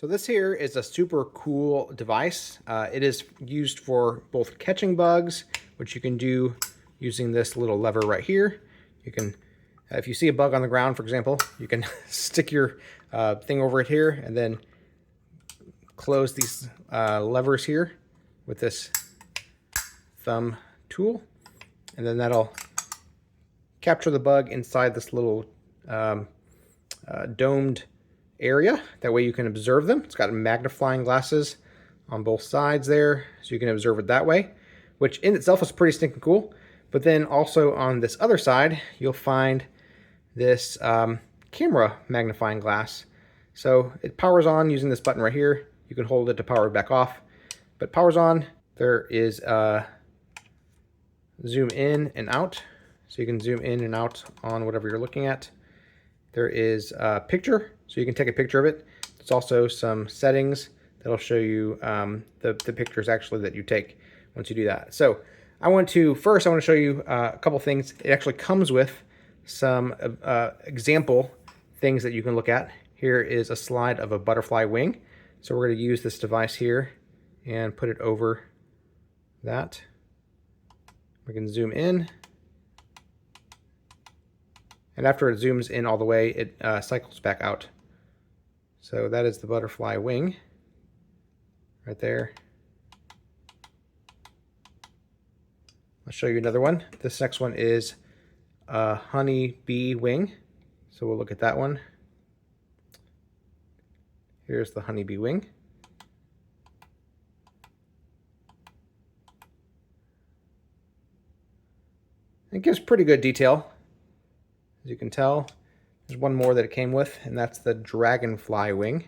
So this here is a super cool device. It is used for both catching bugs, which you can do using this little lever right here. You can, if you see a bug on the ground, for example, you can stick your thing over it here and then close these levers here with this thumb tool. And then that'll capture the bug inside this little domed area. That way you can observe them. It's got magnifying glasses on both sides there, so you can observe it that way, which in itself is pretty stinking cool. But then also on this other side, you'll find this camera magnifying glass. So it powers on using this button right here. You can hold it to power it back off, but powers on. There is zoom in and out, so you can zoom in and out on whatever you're looking at. There is a picture, so you can take a picture of it. There's also some settings that'll show you the pictures actually that you take once you do that. So I want to show you a couple things. It actually comes with some example things that you can look at. Here is a slide of a butterfly wing. So we're going to use this device here and put it over that. We can zoom in. And after it zooms in all the way, it cycles back out. So that is the butterfly wing right there. I'll show you another one. This next one is a honey bee wing. So we'll look at that one. Here's the honey bee wing. It gives pretty good detail. As you can tell, there's one more that it came with, and that's the dragonfly wing.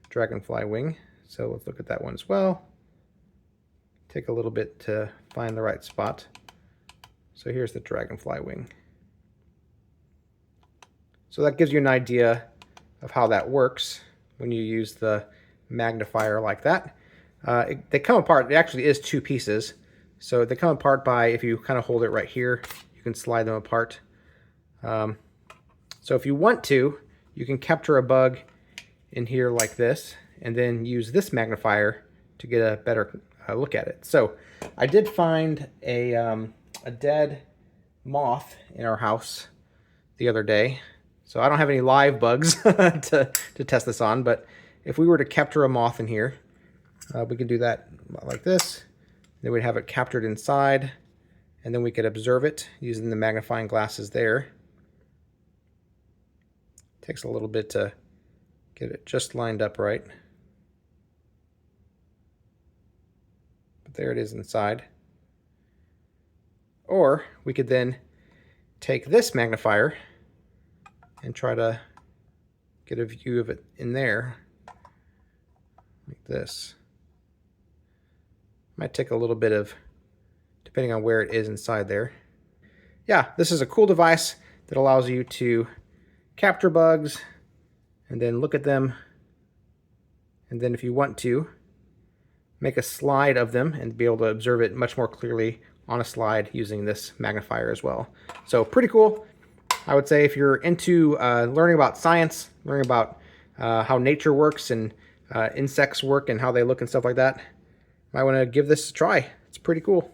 Dragonfly wing. So let's look at that one as well. Take a little bit to find the right spot. So here's the dragonfly wing. So that gives you an idea of how that works when you use the magnifier like that. They come apart. It actually is two pieces. So they come apart by, if you kind of hold it right here, you can slide them apart. So if you want to, you can capture a bug in here like this, and then use this magnifier to get a better look at it. So I did find a dead moth in our house the other day. So I don't have any live bugs to test this on, but if we were to capture a moth in here, we can do that like this. Then we'd have it captured inside, and then we could observe it using the magnifying glasses there. Takes a little bit to get it just lined up right. But there it is inside. Or we could then take this magnifier and try to get a view of it in there, like this. Might take a little bit of, depending on where it is inside there. Yeah, this is a cool device that allows you to capture bugs and then look at them, and then if you want to, make a slide of them and be able to observe it much more clearly on a slide using this magnifier as well. So pretty cool. I would say if you're into learning about science, learning about how nature works and insects work and how they look and stuff like that, you might want to give this a try. It's pretty cool.